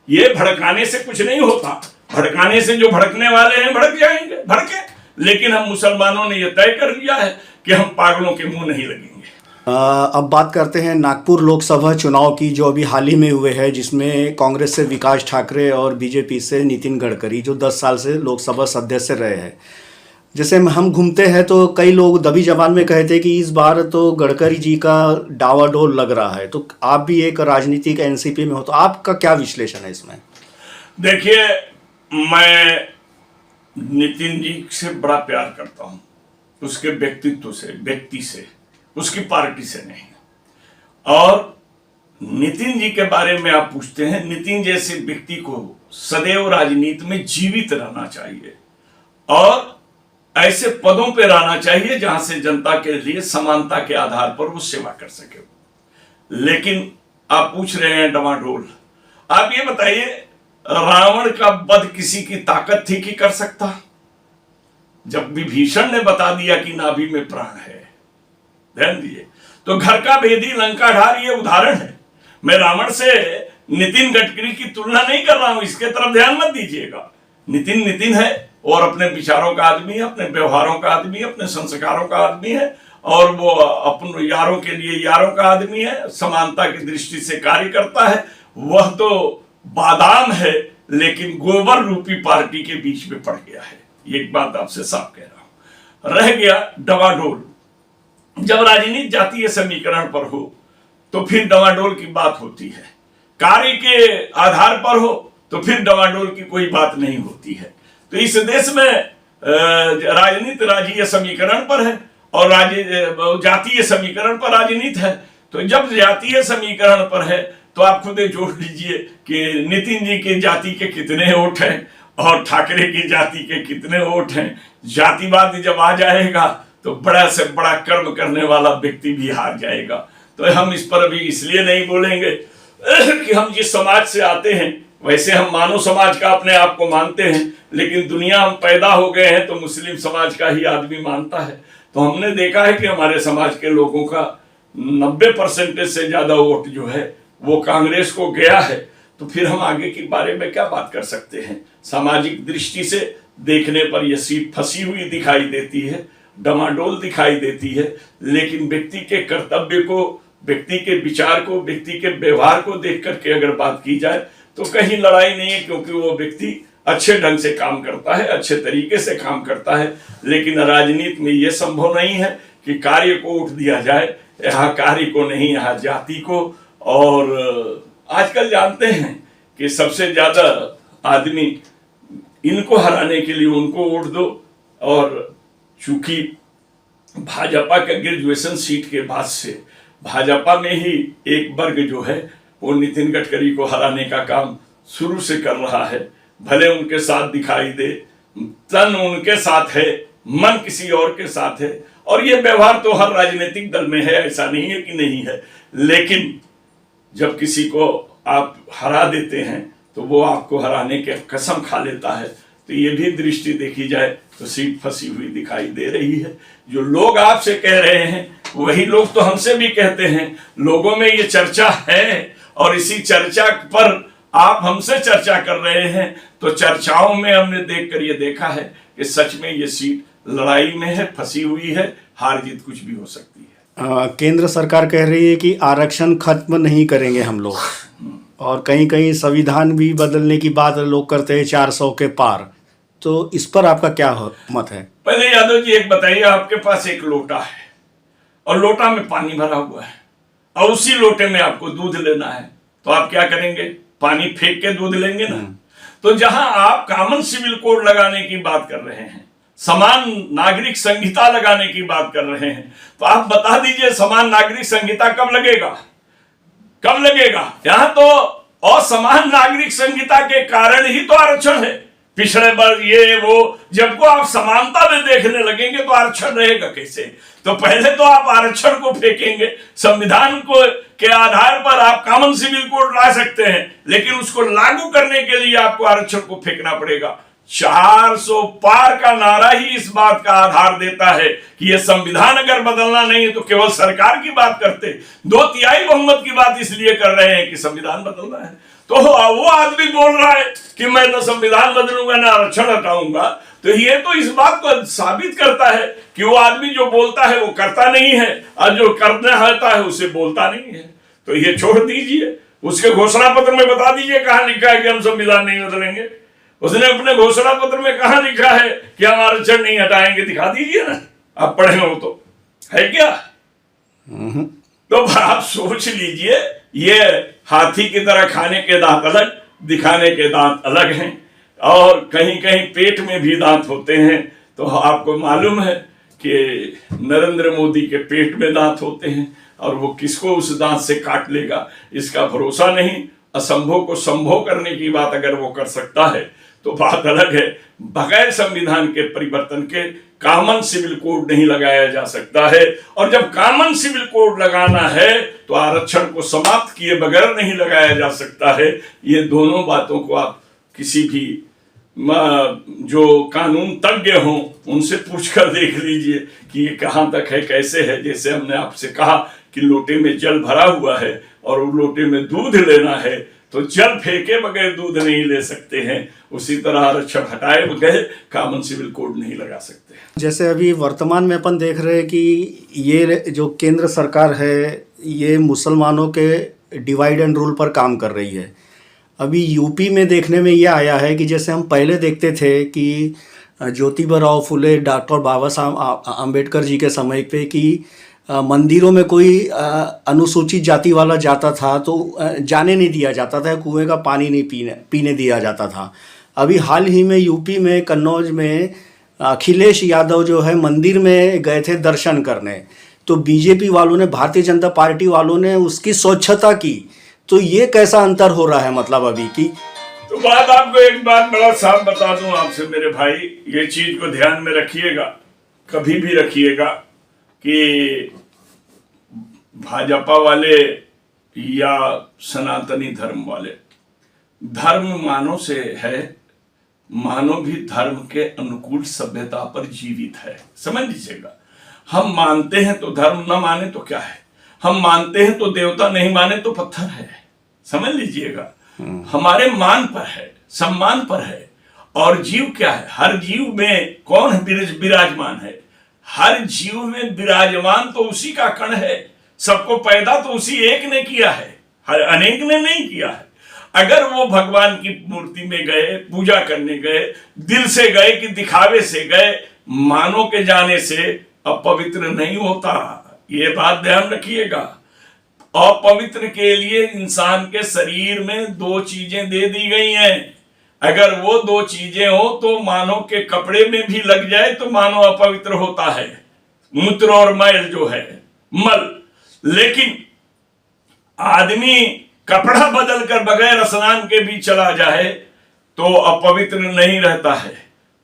ये भड़काने से कुछ नहीं होता। भड़काने से जो भड़कने वाले हैं भड़क जाएंगे, भड़के। लेकिन हम मुसलमानों ने यह तय कर लिया है कि हम पागलों के मुंह नहीं लगेंगे। अब बात करते हैं नागपुर लोकसभा चुनाव की, जो अभी हाल ही में हुए हैं, जिसमें कांग्रेस से विकास ठाकरे और बीजेपी से नितिन गडकरी, जो 10 साल से लोकसभा सदस्य रहे हैं। जैसे हम घूमते हैं तो कई लोग दबी जबान में कहते हैं कि इस बार तो गडकरी जी का डावाडोल लग रहा है। तो आप भी एक राजनीतिक एनसीपी में हो, तो आपका क्या विश्लेषण है इसमें? देखिए, मैं नितिन जी से बड़ा प्यार करता हूं, उसके व्यक्तित्व से, व्यक्ति से, उसकी पार्टी से नहीं। और नितिन जी के बारे में आप पूछते हैं, नितिन जैसे व्यक्ति को सदैव राजनीति में जीवित रहना चाहिए और ऐसे पदों पर रहना चाहिए जहां से जनता के लिए समानता के आधार पर वो सेवा कर सके। लेकिन आप पूछ रहे हैं डमाडोल। आप ये बताइए, रावण का वध किसी की ताकत थी कि कर सकता? जब विभीषण ने बता दिया कि नाभि में प्राण है, ध्यान दिए, तो घर का भेदी लंका ढार, ये उदाहरण है। मैं रावण से नितिन गडकरी की तुलना नहीं कर रहा हूं, इसके तरफ ध्यान मत दीजिएगा। नितिन नितिन है और अपने विचारों का आदमी है, अपने व्यवहारों का आदमी है, अपने संस्कारों का आदमी है और वो अपने यारों के लिए यारों का आदमी है, समानता की दृष्टि से कार्य करता है। वह तो बादाम है लेकिन गोबर रूपी पार्टी के बीच में पड़ गया है। एक बात आपसे साफ कह रहा हूं। रह गया डवाडोल। जब राजनीति जातीय समीकरण पर हो तो फिर डवाडोल की बात होती है, कार्य के आधार पर हो तो फिर डवाडोल की कोई बात नहीं होती है। तो इस देश में राजनीति राज्य समीकरण पर है और जातीय समीकरण पर राजनीति है। तो जब जातीय समीकरण पर है तो आप खुद जोड़ लीजिए कि नितिन जी की जाति के कितने वोट हैं और ठाकरे की जाति के कितने वोट हैं। जातिवाद जब आ जाएगा तो बड़ा से बड़ा कर्म करने वाला व्यक्ति भी हार जाएगा। तो हम इस पर अभी इसलिए नहीं बोलेंगे कि हम जिस समाज से आते हैं वैसे हम मानव समाज का अपने आप को मानते हैं, लेकिन दुनिया हम पैदा हो गए हैं तो मुस्लिम समाज का ही आदमी मानता है। तो हमने देखा है कि हमारे समाज के लोगों का 90% से ज्यादा वोट जो है वो कांग्रेस को गया है। तो फिर हम आगे के बारे में क्या बात कर सकते हैं? सामाजिक दृष्टि से देखने पर यह सीट फंसी हुई दिखाई देती है, डमाडोल दिखाई देती है, लेकिन व्यक्ति के कर्तव्य को, व्यक्ति के विचार को, व्यक्ति के व्यवहार को देख करके अगर बात की जाए तो कहीं लड़ाई नहीं है, क्योंकि वो व्यक्ति अच्छे ढंग से काम करता है, अच्छे तरीके से काम करता है। लेकिन राजनीति में यह संभव नहीं है कि कार्य को उठ दिया जाए, यहाँ कार्य को नहीं, यहाँ जाति को। और आजकल जानते हैं कि सबसे ज्यादा आदमी इनको हराने के लिए उनको वोट दो, और चूंकि भाजपा के ग्रेजुएशन सीट के बाद से भाजपा में ही एक वर्ग जो है वो नितिन गडकरी को हराने का काम शुरू से कर रहा है। भले उनके साथ दिखाई दे, तन उनके साथ है, मन किसी और के साथ है। और ये व्यवहार तो हर राजनीतिक दल में है, ऐसा नहीं है कि नहीं है। लेकिन जब किसी को आप हरा देते हैं तो वो आपको हराने के कसम खा लेता है। तो ये भी दृष्टि देखी जाए तो सीट फंसी हुई दिखाई दे रही है। जो लोग आपसे कह रहे हैं वही लोग तो हमसे भी कहते हैं। लोगों में ये चर्चा है और इसी चर्चा पर आप हमसे चर्चा कर रहे हैं। तो चर्चाओं में हमने देखकर ये देखा है कि सच में ये सीट लड़ाई में है, फंसी हुई है, हार जीत कुछ भी हो सकती है। केंद्र सरकार कह रही है कि आरक्षण खत्म नहीं करेंगे हम लोग, और कहीं कहीं संविधान भी बदलने की बात लोग करते हैं 400 के पार। तो इस पर आपका क्या मत है? पहले यादव जी एक बताइए, आपके पास एक लोटा है और लोटा में पानी भरा हुआ है और उसी लोटे में आपको दूध लेना है, तो आप क्या करेंगे? पानी फेंक के दूध लेंगे ना। तो जहां आप कॉमन सिविल कोड लगाने की बात कर रहे हैं, समान नागरिक संहिता लगाने की बात कर रहे हैं, तो आप बता दीजिए समान नागरिक संहिता कब लगेगा? कब लगेगा? यहां तो असमान नागरिक संहिता के कारण ही तो आरक्षण है। पिछड़े वर्ग ये वो, जब को आप समानता में देखने लगेंगे तो आरक्षण रहेगा कैसे? तो पहले तो आप आरक्षण को फेंकेंगे। संविधान को के आधार पर आप कॉमन सिविल कोड ला सकते हैं, लेकिन उसको लागू करने के लिए आपको आरक्षण को फेंकना पड़ेगा। 400 पार का नारा ही इस बात का आधार देता है कि यह संविधान अगर बदलना नहीं है तो केवल सरकार की बात करते, 2/3 बहुमत की बात इसलिए कर रहे हैं कि संविधान बदलना है। तो वो आदमी बोल रहा है कि मैं न संविधान बदलूंगा न आरक्षण हटाऊंगा, तो ये तो इस बात को साबित करता है कि वो आदमी जो बोलता है वो करता नहीं है, और जो करना होता है उसे बोलता नहीं है। तो ये छोड़ दीजिए, उसके घोषणा पत्र में बता दीजिए कहां लिखा है कि हम संविधान नहीं बदलेंगे। उसने अपने घोषणा पत्र में कहां लिखा है कि हम आरक्षण नहीं हटाएंगे, दिखा दीजिए ना, आप पढ़े हो तो, है क्या? तो आप सोच लीजिए, ये हाथी की तरह खाने के दांत अलग, दिखाने के दांत अलग हैं, और कहीं कहीं पेट में भी दांत होते हैं। तो आपको मालूम है कि नरेंद्र मोदी के पेट में दांत होते हैं, और वो किसको उस दांत से काट लेगा इसका भरोसा नहीं। असंभव को संभव करने की बात अगर वो कर सकता है तो बात अलग है। बगैर संविधान के परिवर्तन के कॉमन सिविल कोड नहीं लगाया जा सकता है, और जब कॉमन सिविल कोड लगाना है तो आरक्षण को समाप्त किए बगैर नहीं लगाया जा सकता है। ये दोनों बातों को आप किसी भी जो कानून तज्ञ हों उनसे पूछकर देख लीजिए कि ये कहां तक है, कैसे है। जैसे हमने आपसे कहा कि लोटे में जल भरा हुआ है और उस लोटे में दूध लेना है, तो जल फेंके बगैर दूध नहीं ले सकते हैं, उसी तरह आरक्षण हटाए बगैर कॉमन सिविल कोड नहीं लगा सकते। जैसे अभी वर्तमान में अपन देख रहे हैं कि ये जो केंद्र सरकार है ये मुसलमानों के डिवाइड एंड रूल पर काम कर रही है। अभी यूपी में देखने में ये आया है कि जैसे हम पहले देखते थे कि ज्योतिबा फुले, डॉक्टर बाबा साहब अम्बेडकर जी के समय पे कि मंदिरों में कोई अनुसूचित जाति वाला जाता था तो जाने नहीं दिया जाता था, कुएं का पानी नहीं पीने दिया जाता था। अभी हाल ही में यूपी में कन्नौज में अखिलेश यादव जो है मंदिर में गए थे दर्शन करने, तो बीजेपी वालों ने, भारतीय जनता पार्टी वालों ने उसकी स्वच्छता की। तो ये कैसा अंतर हो रहा है मतलब अभी की? तो बात आपको एक बात बड़ा साफ बता दूं आपसे मेरे भाई, ये चीज को ध्यान में रखिएगा, कभी भी रखिएगा कि भाजपा वाले या सनातनी धर्म वाले, धर्म मानव से है, मानव भी धर्म के अनुकूल सभ्यता पर जीवित है, समझ लीजिएगा। हम मानते हैं तो धर्म, न माने तो क्या है, हम मानते हैं तो देवता, नहीं माने तो पत्थर है, समझ लीजिएगा। हमारे मान पर है, सम्मान पर है। और जीव क्या है, हर जीव में कौन विराजमान है? हर जीव में विराजमान तो उसी का कण है, सबको पैदा तो उसी एक ने किया है, हर अनेक ने नहीं किया है। अगर वो भगवान की मूर्ति में गए, पूजा करने गए, दिल से गए कि दिखावे से गए, मानो के जाने से अपवित्र नहीं होता, ये बात ध्यान रखिएगा। अपवित्र के लिए इंसान के शरीर में दो चीजें दे दी गई हैं, अगर वो दो चीजें हो तो मानव के कपड़े में भी लग जाए तो मानव अपवित्र होता है, मूत्र और मैल जो है, मल। लेकिन आदमी कपड़ा बदल कर बगैर स्नान के भी चला जाए तो अपवित्र नहीं रहता है।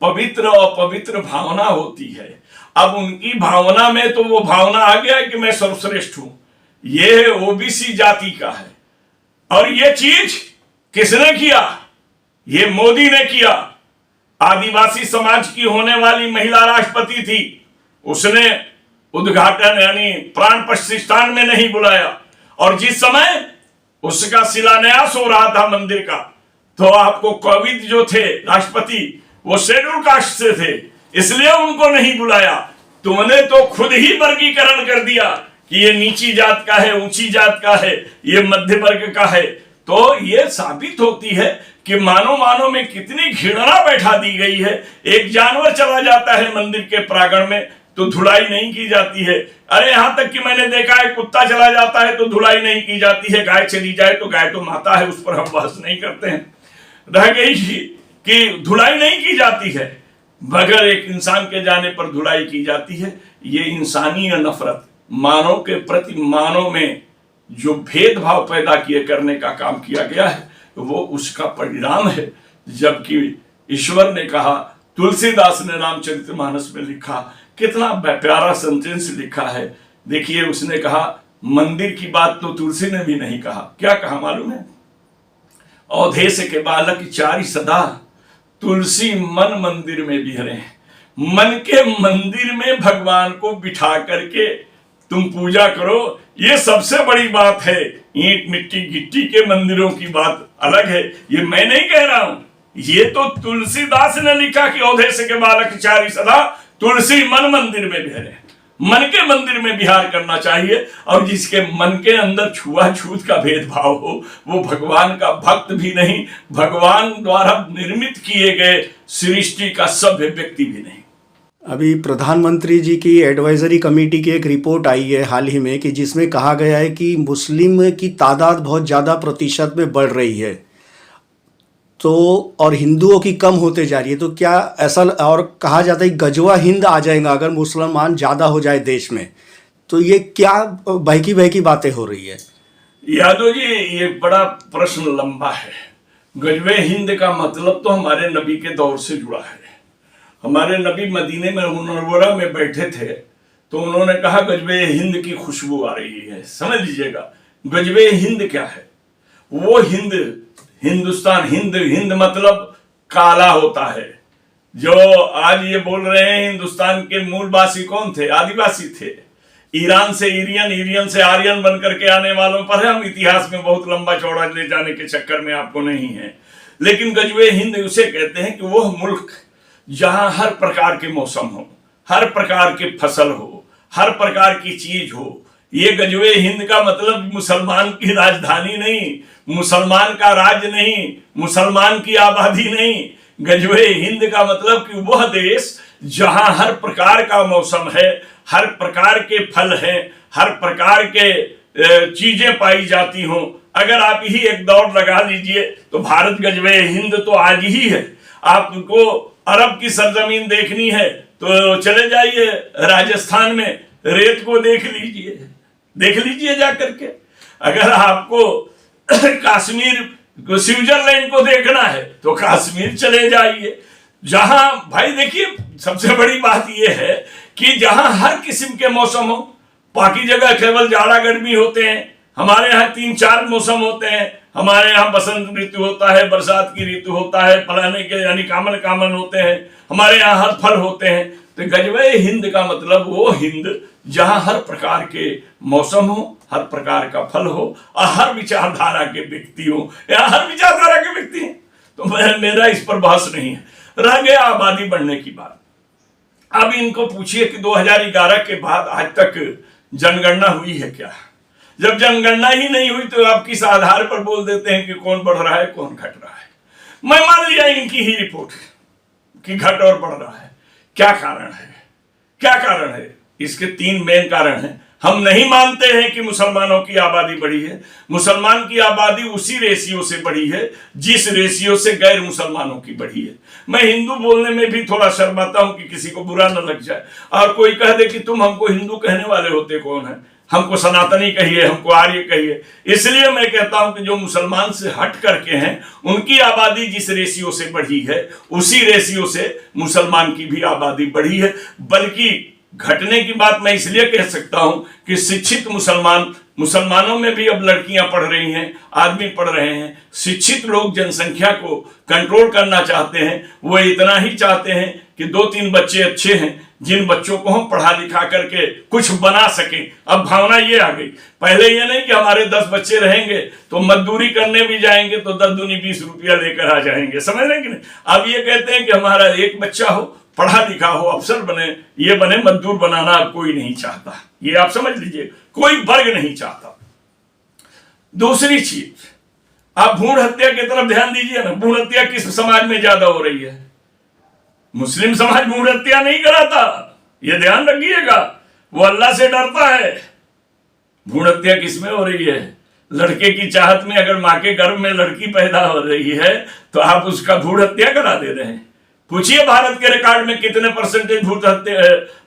पवित्र और अपवित्र भावना होती है। अब उनकी भावना में तो वो भावना आ गया कि मैं सर्वश्रेष्ठ हूं, ये ओबीसी जाति का है। और ये चीज किसने किया? ये मोदी ने किया। आदिवासी समाज की होने वाली महिला राष्ट्रपति थी, उसने उद्घाटन यानी प्राण प्रतिष्ठान में नहीं बुलाया, और जिस समय उसका शिलान्यास हो रहा था मंदिर का, तो आपको कोविंद जो थे राष्ट्रपति, वो शेड्यूल कास्ट से थे, इसलिए उनको नहीं बुलाया। तुमने तो खुद ही वर्गीकरण कर दिया कि ये नीची जात का है, ऊंची जात का है, ये मध्य वर्ग का है। तो ये साबित होती है कि मानव में कितनी घृणा बैठा दी गई है। एक जानवर चला जाता है मंदिर के प्रांगण में तो धुलाई नहीं की जाती है। अरे यहां तक कि मैंने देखा है कुत्ता चला जाता है तो धुलाई नहीं की जाती है, गाय चली जाए तो गाय तो माता है, उस पर हम बहस नहीं करते हैं। रह गई कि धुलाई नहीं की जाती है, मगर एक इंसान के जाने पर धुलाई की जाती है। ये इंसानी नफरत, मानव के प्रति मानव में जो भेदभाव पैदा किए करने का काम किया गया है, वो उसका परिणाम है। जबकि ईश्वर ने कहा, तुलसीदास ने रामचरितमानस में लिखा, कितना प्यारा सेंटेंस लिखा है। देखिए, उसने कहा मंदिर की बात तो तुलसी ने भी नहीं कहा, क्या कहा मालूम है? अवधेश के बालक चारि सदा, तुलसी मन मंदिर में बिहरे। मन के मंदिर में भगवान को बिठा करके तुम पूजा करो, ये सबसे बड़ी बात है। ईंट मिट्टी गिट्टी के मंदिरों की बात अलग है, ये मैं नहीं कह रहा हूं, ये तो तुलसीदास ने लिखा कि औधे से के बालक चारी सदा तुलसी मन मंदिर में बिहरे। मन के मंदिर में विहार करना चाहिए, और जिसके मन के अंदर छुआछूत का भेदभाव हो वो भगवान का भक्त भी नहीं, भगवान द्वारा निर्मित किए गए सृष्टि का सभ्य व्यक्ति भी नहीं। अभी प्रधानमंत्री जी की एडवाइजरी कमेटी की एक रिपोर्ट आई है हाल ही में कि जिसमें कहा गया है कि मुस्लिम की तादाद बहुत ज़्यादा प्रतिशत में बढ़ रही है, तो और हिंदुओं की कम होते जा रही है। तो क्या ऐसा, और कहा जाता है गजवा हिंद आ जाएगा अगर मुसलमान ज़्यादा हो जाए देश में, तो ये क्या बहकी बहकी बातें हो रही है? यादव जी, ये बड़ा प्रश्न लंबा है। गजवे हिंद का मतलब तो हमारे नबी के दौर से जुड़ा है। हमारे नबी मदीने में मुनव्वरा में बैठे थे तो उन्होंने कहा गजवे हिंद की खुशबू आ रही है। समझ लीजिएगा, गजवे हिंद क्या है? वो हिंद, हिंदुस्तान, हिंद, हिंद मतलब काला होता है। जो आज ये बोल रहे हैं हिंदुस्तान के मूलवासी कौन थे? आदिवासी थे। ईरान से इरियन, इरियन से आर्यन बन करके आने वालों पर है। हम इतिहास में बहुत लंबा चौड़ा ले जाने के चक्कर में आपको नहीं है, लेकिन गजवे हिंद उसे कहते हैं कि वह मुल्क जहां हर प्रकार के मौसम हो, हर प्रकार के फसल हो, हर प्रकार की चीज हो। ये गजवे हिंद का मतलब मुसलमान की राजधानी नहीं, मुसलमान का राज्य नहीं, मुसलमान की आबादी नहीं। गजवे हिंद का मतलब कि वह देश जहां हर प्रकार का मौसम है, हर प्रकार के फल हैं, हर प्रकार के चीजें पाई जाती हों। अगर आप ही एक दौड़ लगा लीजिए तो भारत गजवे हिंद तो आज ही है। आपको अरब की सरजमीन देखनी है तो चले जाइए राजस्थान में, रेत को देख लीजिए जा करके। अगर आपको कश्मीर, स्विट्जरलैंड को देखना है तो कश्मीर चले जाइए। जहां भाई देखिए, सबसे बड़ी बात यह है कि जहां हर किस्म के मौसम हो। बाकी जगह केवल जाड़ा गर्मी होते हैं, हमारे यहाँ 3-4 मौसम होते हैं। हमारे यहाँ बसंत ऋतु होता है, बरसात की ऋतु होता है, फलाने के यानी कामन होते हैं। हमारे यहाँ हर फल होते हैं। तो गजवे हिंद का मतलब वो हिंद जहां हर प्रकार के मौसम हो, हर प्रकार का फल हो और हर विचारधारा के व्यक्ति हो, या हर विचारधारा के व्यक्ति हैं। तो मेरा इस पर बहस नहीं है। रह गया आबादी बढ़ने की बात। अब इनको पूछिए कि 2011 के बाद आज तक जनगणना हुई है क्या? जब जनगणना ही नहीं हुई तो आप किस आधार पर बोल देते हैं कि कौन बढ़ रहा है कौन घट रहा है? मैं मान लिया इनकी ही रिपोर्ट कि घट और बढ़ रहा है। क्या कारण है? क्या कारण है? इसके 3 मेन कारण हैं। हम नहीं मानते हैं कि मुसलमानों की आबादी बढ़ी है। मुसलमान की आबादी उसी रेशियो से बढ़ी है जिस रेशियो से गैर मुसलमानों की बढ़ी है। मैं हिंदू बोलने में भी थोड़ा शर्माता हूं कि किसी को बुरा न लग जाए और कोई कह दे कि तुम हमको हिंदू कहने वाले होते कौन है? हमको सनातनी कहिए, हमको आर्य कहिए। इसलिए मैं कहता हूं कि जो मुसलमान से हट करके हैं उनकी आबादी जिस रेशियो से बढ़ी है उसी रेशियो से मुसलमान की भी आबादी बढ़ी है। बल्कि घटने की बात मैं इसलिए कह सकता हूं कि शिक्षित मुसलमानों में भी अब लड़कियां पढ़ रही हैं, आदमी पढ़ रहे हैं। शिक्षित लोग जनसंख्या को कंट्रोल करना चाहते हैं। वो इतना ही चाहते हैं कि 2-3 बच्चे अच्छे हैं जिन बच्चों को हम पढ़ा लिखा करके कुछ बना सकें। अब भावना ये आ गई। पहले ये नहीं कि हमारे 10 बच्चे रहेंगे तो मजदूरी करने भी जाएंगे तो 10 दूनी 20 रुपया लेकर आ जाएंगे, समझ रहे कि नहीं? अब ये कहते हैं कि हमारा एक बच्चा हो, पढ़ा लिखा हो, अफसर बने, ये बने। मजदूर बनाना अब कोई नहीं चाहता, ये आप समझ लीजिए, कोई वर्ग नहीं चाहता। दूसरी चीज, आप भ्रूण हत्या की तरफ ध्यान दीजिए ना। भ्रूण हत्या किस समाज में ज्यादा हो रही है? मुस्लिम समाज भ्रूण हत्या नहीं कराता, ये ध्यान रखिएगा। वो अल्लाह से डरता है। भ्रूण हत्या किसमें हो रही है? लड़के की चाहत में अगर माँ के गर्भ में लड़की पैदा हो रही है तो आप उसका भ्रूण हत्या करा दे रहे हैं। पूछिए भारत के रिकॉर्ड में कितने परसेंटेज भ्रूण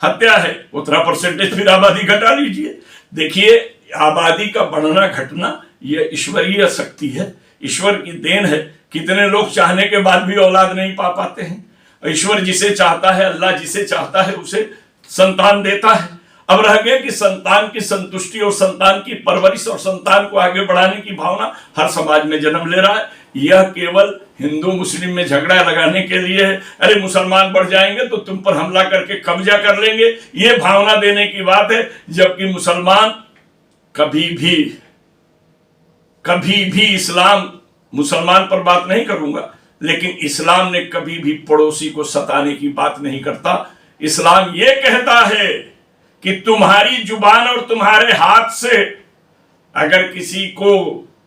हत्या है, उतना परसेंटेज फिर आबादी घटा लीजिए। देखिए, आबादी का बढ़ना घटना यह ईश्वरीय शक्ति है, ईश्वर की देन है। कितने लोग चाहने के बाद भी औलाद नहीं पा पाते हैं। ईश्वर जिसे चाहता है, अल्लाह जिसे चाहता है उसे संतान देता है। अब रह गया कि संतान की संतुष्टि और संतान की परवरिश और संतान को आगे बढ़ाने की भावना हर समाज में जन्म ले रहा है। यह केवल हिंदू मुस्लिम में झगड़ा लगाने के लिए है। अरे मुसलमान बढ़ जाएंगे तो तुम पर हमला करके कब्जा कर लेंगे, ये भावना देने की बात है। जबकि मुसलमान कभी भी इस्लाम, मुसलमान पर बात नहीं करूंगा, लेकिन इस्लाम ने कभी भी पड़ोसी को सताने की बात नहीं करता। इस्लाम यह कहता है कि तुम्हारी जुबान और तुम्हारे हाथ से अगर किसी को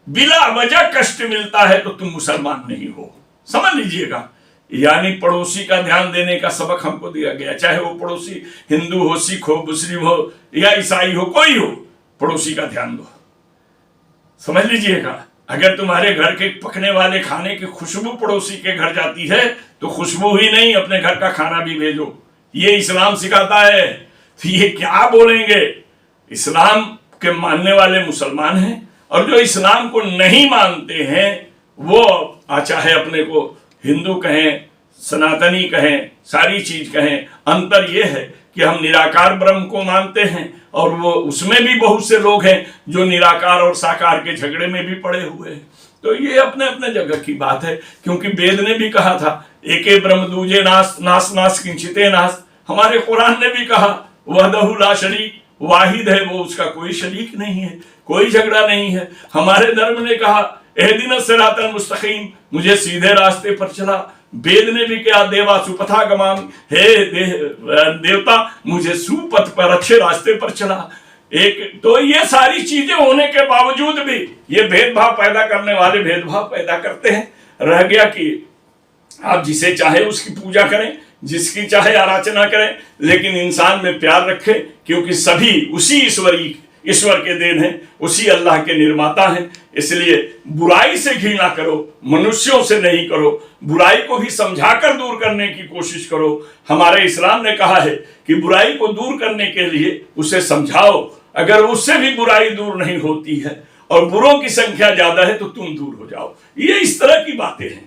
बिला वजह कष्ट मिलता है तो तुम मुसलमान नहीं हो। समझ लीजिएगा, यानी पड़ोसी का ध्यान देने का सबक हमको दिया गया, चाहे वो पड़ोसी हिंदू हो, सिख हो, मुस्लिम हो या ईसाई हो, कोई हो, पड़ोसी का ध्यान दो। समझ लीजिएगा, अगर तुम्हारे घर के पकने वाले खाने की खुशबू पड़ोसी के घर जाती है तो खुशबू ही नहीं, अपने घर का खाना भी भेजो। ये इस्लाम सिखाता है। तो ये क्या बोलेंगे, इस्लाम के मानने वाले मुसलमान हैं, और जो इस्लाम को नहीं मानते हैं वो चाहे अपने को हिंदू कहें, सनातनी कहें, सारी चीज कहें, अंतर यह है कि हम निराकार ब्रह्म को मानते हैं, और वो उसमें भी बहुत से लोग हैं जो निराकार और साकार के झगड़े में भी पड़े हुए हैं। तो ये अपने अपने जगह की बात है, क्योंकि वेद ने भी कहा था एके ब्रह्म दूजे नास नास नास किंचिते नास। हमारे कुरान ने भी कहा वहदहु ला शरीक, वाहिद है वो, उसका कोई शरीक नहीं है, कोई झगड़ा नहीं है। हमारे धर्म ने कहा एहदिना सिरातल मुस्तकीम, मुझे सीधे रास्ते पर चला। वेद ने भी कहा देवा सुपथा गमामि, हे देवता मुझे सुपथ पर, अच्छे रास्ते पर चला। एक तो ये सारी चीजें होने के बावजूद भी ये भेदभाव पैदा करने वाले भेदभाव पैदा करते हैं। रह गया कि आप जिसे चाहे उसकी पूजा करें, जिसकी चाहे आराधना करें, लेकिन इंसान में प्यार रखें, क्योंकि सभी उसी ईश्वर के देन हैं, उसी अल्लाह के निर्माता हैं। इसलिए बुराई से घृणा करो, मनुष्यों से नहीं करो, बुराई को भी समझाकर दूर करने की कोशिश करो। हमारे इस्लाम ने कहा है कि बुराई को दूर करने के लिए उसे समझाओ, अगर उससे भी बुराई दूर नहीं होती है और बुरों की संख्या ज्यादा है तो तुम दूर हो जाओ। ये इस तरह की बातें हैं।